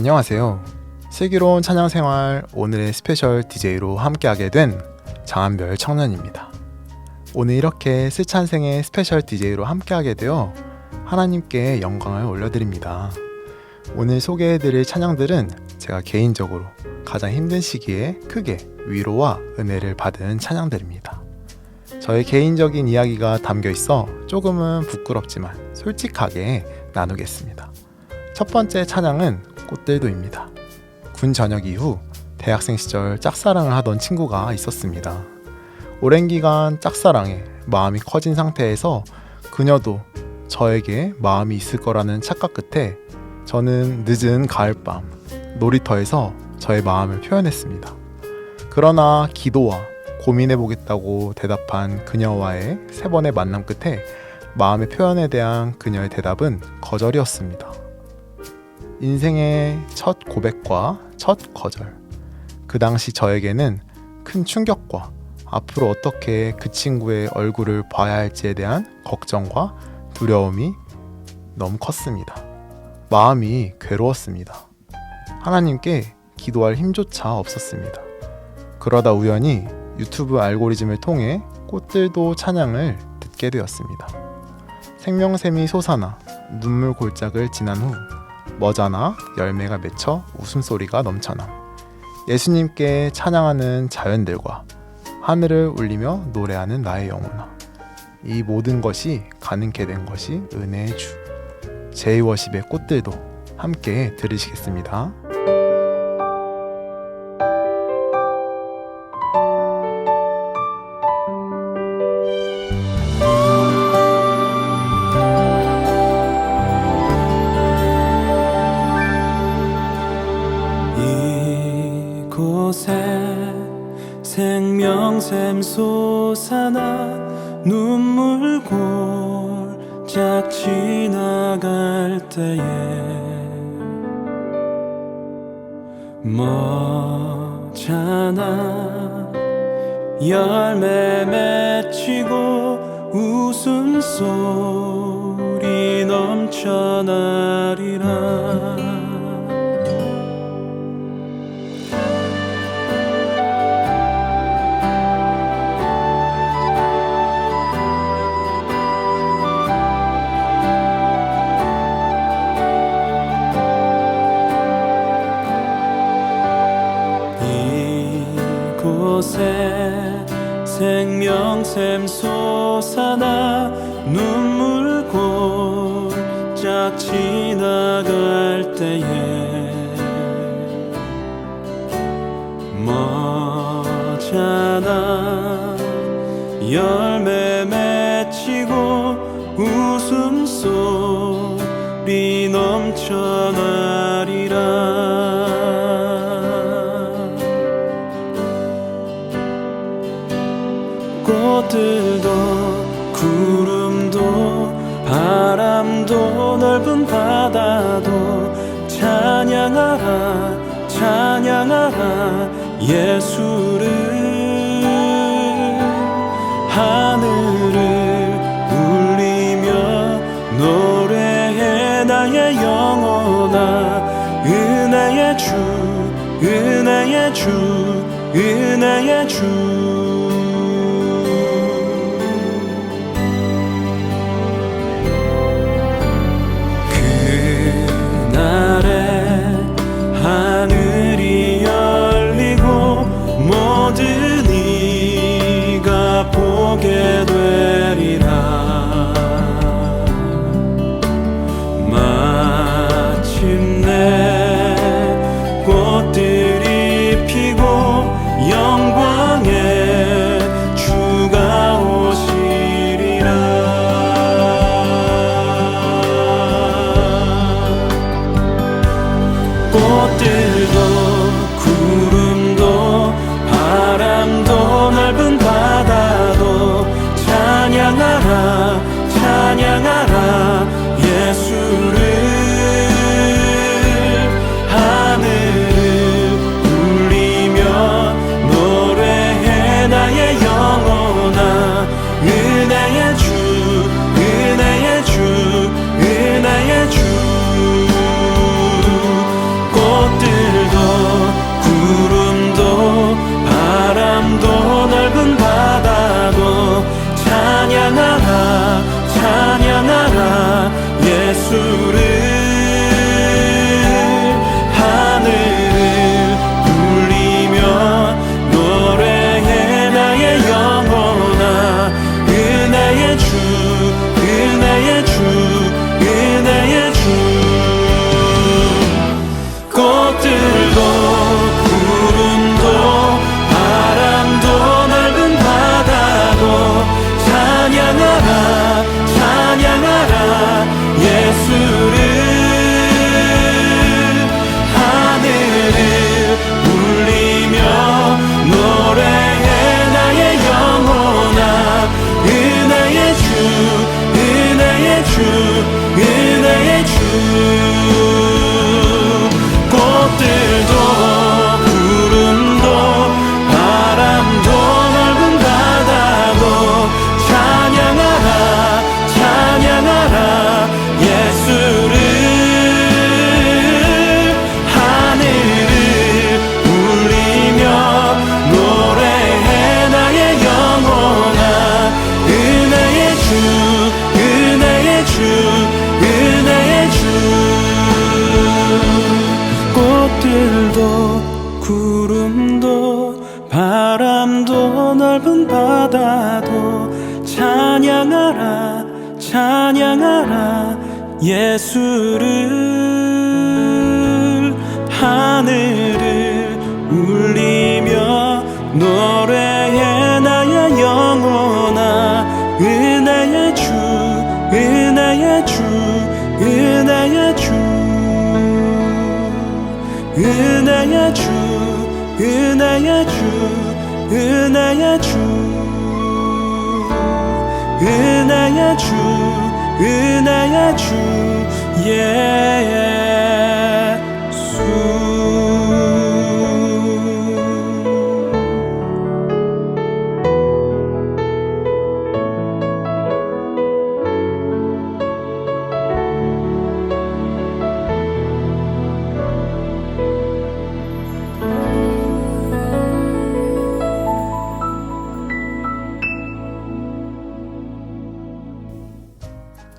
안녕하세요. 슬기로운 찬양생활 오늘의 스페셜 DJ로 함께하게 된 장한별 청년입니다. 오늘 이렇게 스찬생의 스페셜 DJ로 함께하게 되어 하나님께 영광을 올려드립니다. 오늘 소개해드릴 찬양들은 제가 개인적으로 가장 힘든 시기에 크게 위로와 은혜를 받은 찬양들입니다. 저의 개인적인 이야기가 담겨 있어 조금은 부끄럽지만 솔직하게 나누겠습니다. 첫 번째 찬양은 꽃들도입니다. 군 전역 이후 대학생 시절 짝사랑을 하던 친구가 있었습니다. 오랜 기간 짝사랑에 마음이 커진 상태에서 그녀도 저에게 마음이 있을 거라는 착각 끝에 저는 늦은 가을밤 놀이터에서 저의 마음을 표현했습니다. 그러나 기도와 고민해보겠다고 대답한 그녀와의 3번의 만남 끝에 마음의 표현에 대한 그녀의 대답은 거절이었습니다. 인생의 첫 고백과 첫 거절. 그 당시 저에게는 큰 충격과 앞으로 어떻게 그 친구의 얼굴을 봐야 할지에 대한 걱정과 두려움이 너무 컸습니다. 마음이 괴로웠습니다. 하나님께 기도할 힘조차 없었습니다. 그러다 우연히 유튜브 알고리즘을 통해 꽃들도 찬양을 듣게 되었습니다. 생명샘이 솟아나 눈물 골짜기를 지난 후 머자나 열매가 맺혀 웃음소리가 넘쳐남. 예수님께 찬양하는 자연들과 하늘을 울리며 노래하는 나의 영혼아. 이 모든 것이 가능케 된 것이 은혜의 주. 제이워십의 꽃들도 함께 들으시겠습니다. 생명샘 솟아나 눈물 골짝 지나갈 때에 머자나 열매 맺히고 웃음소리 넘쳐나리라. 이곳에 생명샘 솟아나 눈물 골짝 지나갈 때에 머자나 열매 맺히고 웃음소리 넘쳐나리라. 꽃들도 구름도 바람도 넓은 바다도 찬양하라 찬양하라 예수를. 하늘을 울리며 노래해 나의 영혼아. 은혜의 주 은혜의 주 은혜의 주. 하늘이 열리고 모든 이가 보게 되리라. 마침내 꽃들이 피고 영광의 구름도 바람도 넓은 바다도 찬양하라 찬양하라 예수를 하늘을 울리며 노래해 나의 영혼아 은혜의 주 은혜의 주 은혜의 주 은혜의 주 은혜의 주 은혜의 주 은혜의 주 은혜의 주 예수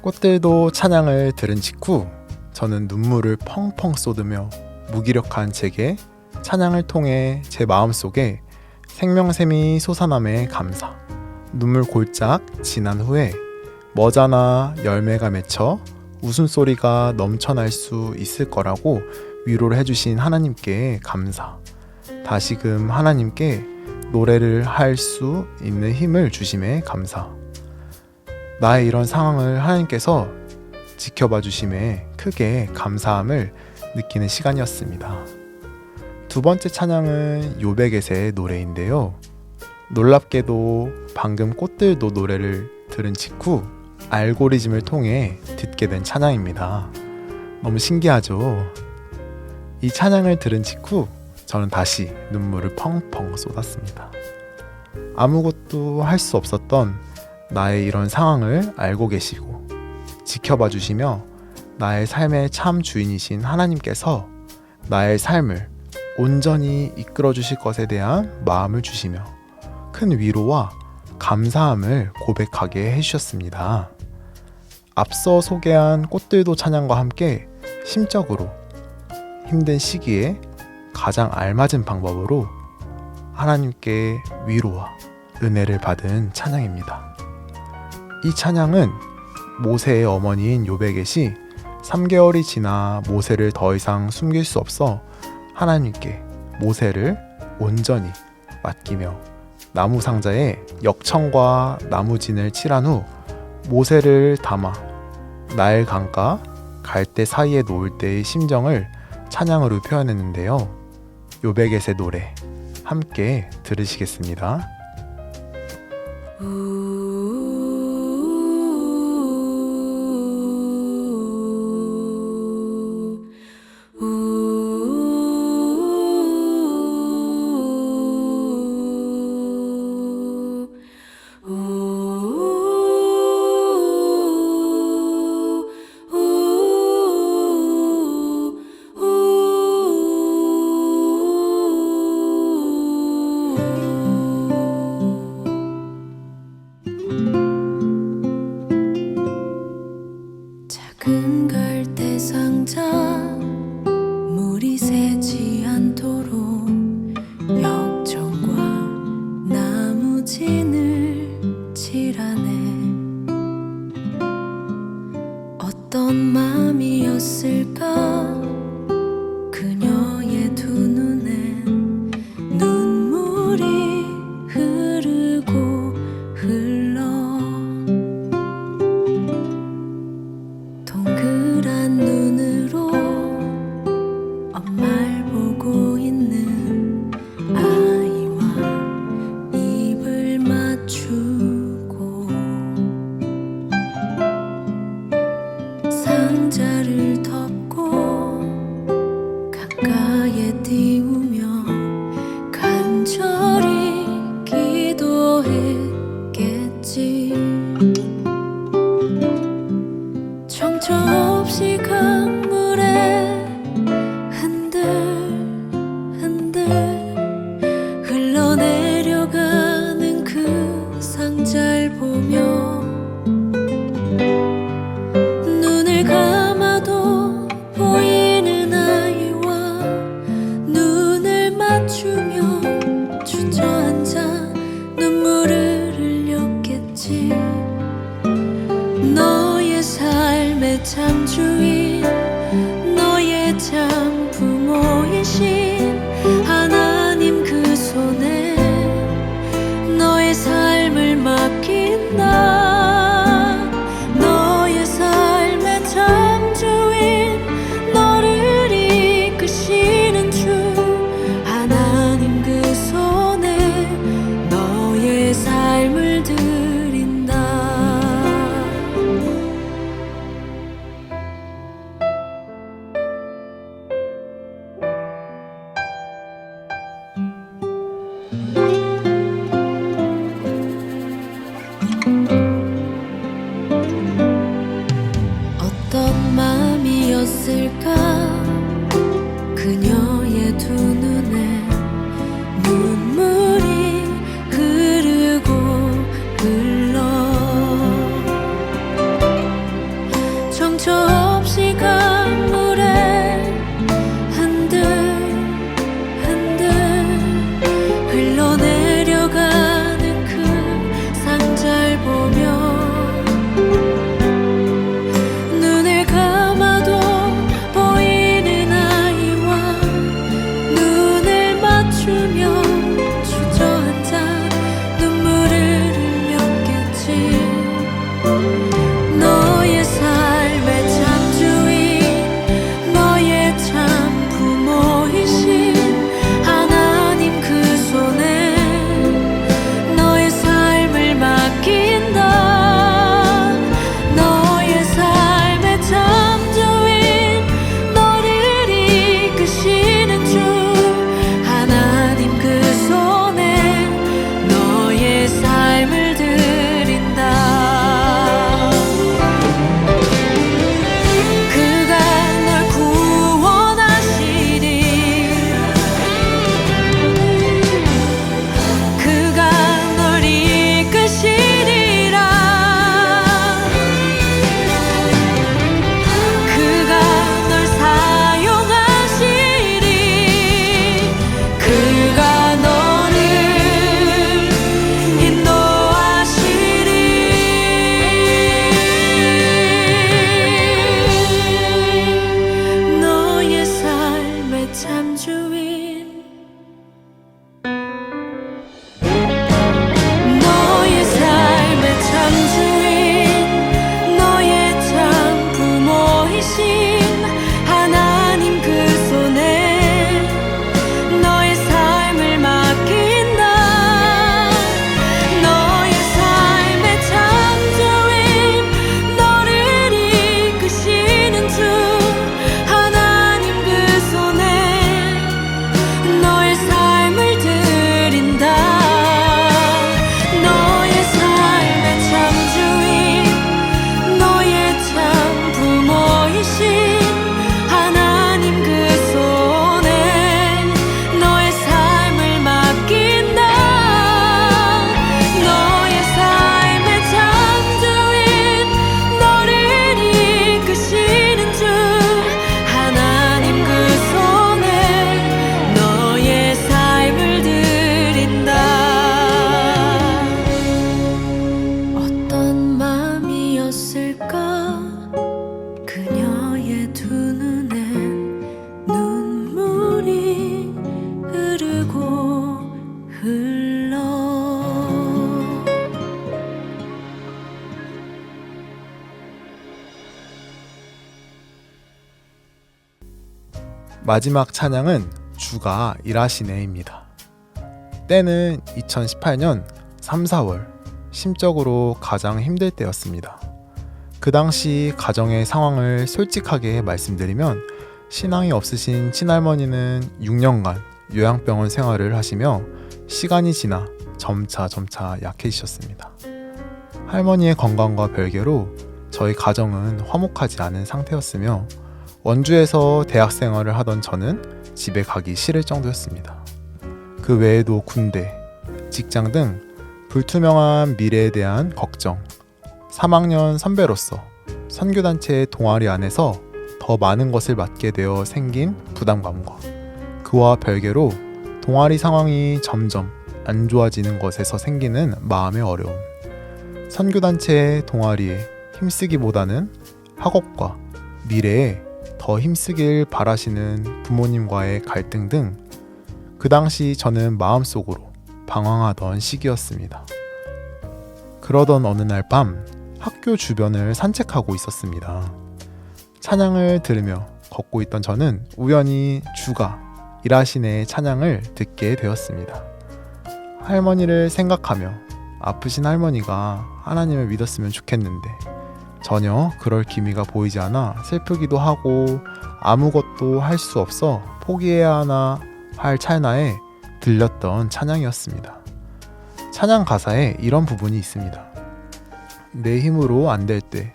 꽃들도 찬양을 들은 직후 저는 눈물을 펑펑 쏟으며 무기력한 제게 찬양을 통해 제 마음속에 생명샘이 솟아남에 감사, 눈물 골짝 지난 후에 머자나 열매가 맺혀 웃음소리가 넘쳐날 수 있을 거라고 위로를 해주신 하나님께 감사, 다시금 하나님께 노래를 할 수 있는 힘을 주심에 감사, 나의 이런 상황을 하나님께서 지켜봐 주심에 크게 감사함을 느끼는 시간이었습니다. 두 번째 찬양은 요베겟의 노래인데요. 놀랍게도 방금 꽃들도 노래를 들은 직후 알고리즘을 통해 듣게 된 찬양입니다. 너무 신기하죠? 이 찬양을 들은 직후 저는 다시 눈물을 펑펑 쏟았습니다. 아무것도 할 수 없었던 나의 이런 상황을 알고 계시고 지켜봐 주시며 나의 삶의 참 주인이신 하나님께서 나의 삶을 온전히 이끌어 주실 것에 대한 마음을 주시며 큰 위로와 감사함을 고백하게 해주셨습니다. 앞서 소개한 꽃들도 찬양과 함께 심적으로 힘든 시기에 가장 알맞은 방법으로 하나님께 위로와 은혜를 받은 찬양입니다. 이 찬양은 모세의 어머니인 요베겟이 3개월이 지나 모세를 더 이상 숨길 수 없어 하나님께 모세를 온전히 맡기며 나무 상자에 역청과 나무진을 칠한 후 모세를 담아 나일 강가 갈대 사이에 놓을 때의 심정을 찬양으로 표현했는데요. 요베겟의 노래 함께 들으시겠습니다. 어떤 마음이었을까 그녀의 두 눈에 눈물이 흐르고 흘러 정처 없이 강물에 흔들흔들 흘러내려가는 그 상자를 보며 눈을 감아도 보이는 아이와 눈을 맞추며 주저앉아 눈물을 흘렸겠지. 너의 삶의 참 주인 너의 참 부모이신 하나님 그 손에 너의 삶을 맡긴다. 너의 삶의 참 주인 너를 이끄시는 주 하나님 그 손에 너의 삶을 드린다. 그가 널 구원하시리. 그가 널 이끄시리라. 그가 널 사용하시리. 그가 너를 인도하시리. 너의 삶의 참 주인 너의 삶의 참 주인 너의 참 부모이신 하나님 그 손에 너의 삶을 맡긴다. 너의 삶의 참 주인 너를 이끄시는 주 하나님 그 손에 너의 삶을 드린다. 너의 삶의 참 주인 너의 참 부모이신 하나님 그 손에 너의 삶을 맡긴다. 너의 삶의 참 주인 너를 이끄시는 주 하나님 그 손에 너의 삶을 드린다. 어떤 마음이었을까 그녀의 두 눈엔 눈물이 흐르고 흘러 마지막 찬양은 주가 일하시네입니다. 때는 2018년 3, 4월 심적으로 가장 힘들 때였습니다. 그 당시 가정의 상황을 솔직하게 말씀드리면 신앙이 없으신 친할머니는 6년간 요양병원 생활을 하시며 시간이 지나 점차 약해지셨습니다. 할머니의 건강과 별개로 저희 가정은 화목하지 않은 상태였으며 원주에서 대학 생활을 하던 저는 집에 가기 싫을 정도였습니다. 그 외에도 군대, 직장 등 불투명한 미래에 대한 걱정, 3학년 선배로서 선교단체 동아리 안에서 더 많은 것을 맡게 되어 생긴 부담감과 그와 별개로 동아리 상황이 점점 안 좋아지는 것에서 생기는 마음의 어려움, 선교단체 동아리에 힘쓰기보다는 학업과 미래에 더 힘쓰길 바라시는 부모님과의 갈등 등 그 당시 저는 마음속으로 방황하던 시기였습니다. 그러던 어느 날 밤 학교 주변을 산책하고 있었습니다. 찬양을 들으며 걷고 있던 저는 우연히 주가 일하시네 찬양을 듣게 되었습니다. 할머니를 생각하며 아프신 할머니가 하나님을 믿었으면 좋겠는데 전혀 그럴 기미가 보이지 않아 슬프기도 하고 아무것도 할 수 없어 포기해야 하나 할 찰나에 들렸던 찬양이었습니다. 찬양 가사에 이런 부분이 있습니다. 내 힘으로 안 될 때,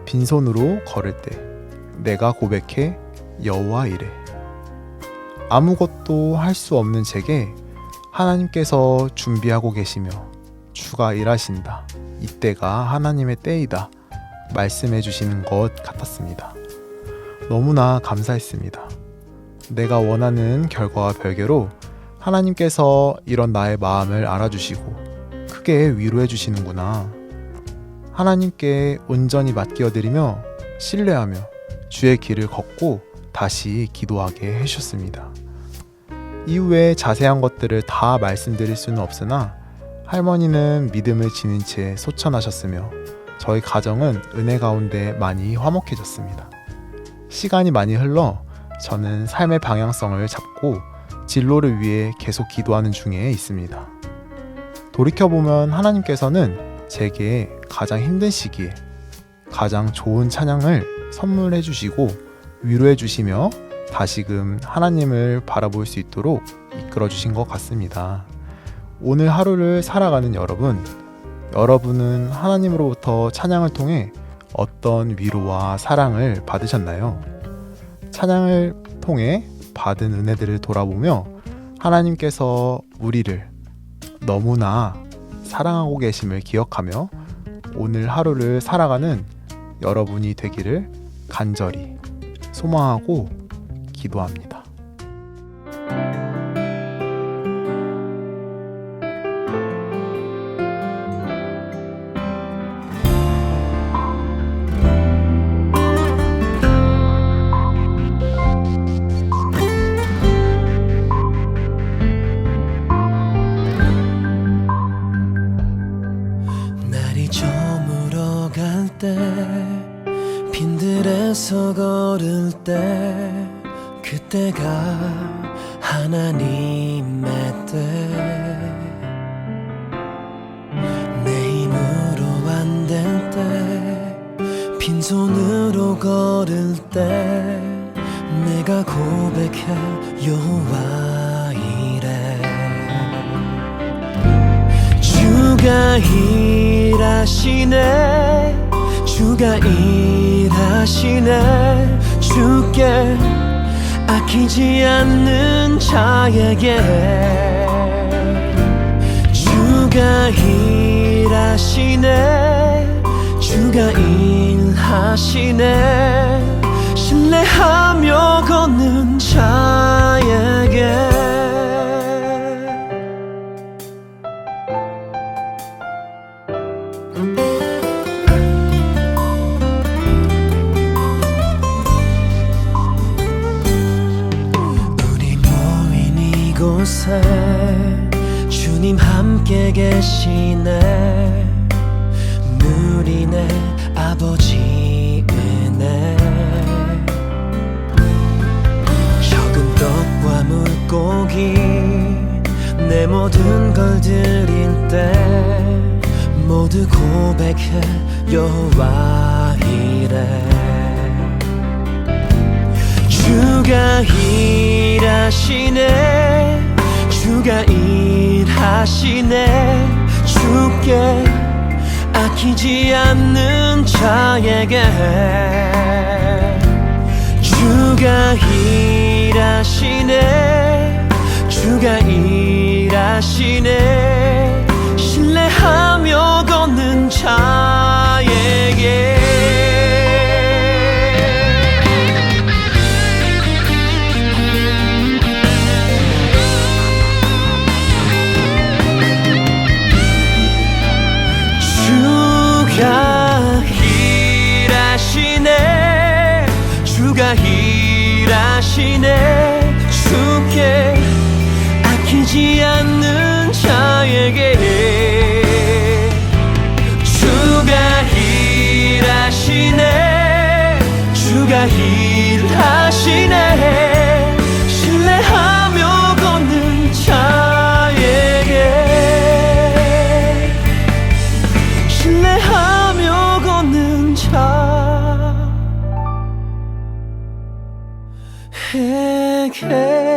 빈손으로 걸을 때, 내가 고백해 여호와 이래. 아무것도 할 수 없는 제게 하나님께서 준비하고 계시며 주가 일하신다. 이때가 하나님의 때이다. 말씀해 주시는 것 같았습니다. 너무나 감사했습니다. 내가 원하는 결과와 별개로 하나님께서 이런 나의 마음을 알아주시고 크게 위로해 주시는구나. 하나님께 온전히 맡겨드리며 신뢰하며 주의 길을 걷고 다시 기도하게 해주셨습니다. 이후에 자세한 것들을 다 말씀드릴 수는 없으나 할머니는 믿음을 지닌 채 소천하셨으며 저희 가정은 은혜 가운데 많이 화목해졌습니다. 시간이 많이 흘러 저는 삶의 방향성을 잡고 진로를 위해 계속 기도하는 중에 있습니다. 돌이켜보면 하나님께서는 제게 가장 힘든 시기에 가장 좋은 찬양을 선물해 주시고 위로해 주시며 다시금 하나님을 바라볼 수 있도록 이끌어 주신 것 같습니다. 오늘 하루를 살아가는 여러분은 하나님으로부터 찬양을 통해 어떤 위로와 사랑을 받으셨나요? 찬양을 통해 받은 은혜들을 돌아보며 하나님께서 우리를 너무나 사랑하고 계심을 기억하며 오늘 하루를 살아가는 여러분이 되기를 간절히 소망하고 기도합니다. 날이 저물어갈 때 빈들에서 걸을 때 그때가 하나님의 때 내 힘으로 안 될 때 빈손으로 걸을 때 내가 고백해 여호와 이래 주가 일하시네 주가 일하시네 주께 아끼지 않는 자에게 주가 일하시네 주가 일하시네 신뢰하며 걷는 자에게 주님 함께 계시네 누리네 아버지 은혜 적은 떡과 물고기 내 모든 걸 드릴 때 모두 고백해 여호와 이래 주가 일하시네 주가 일하시네 주께 아끼지 않는 자에게 주가 일하시네 주가 일하시네 신뢰하며 걷는 자에게 주가 일하시네 주께 아끼지 않는 자에게 주가 일하시네 주가 일하시네 신뢰하며 걷는 자에게 신뢰하며 걷는 자에게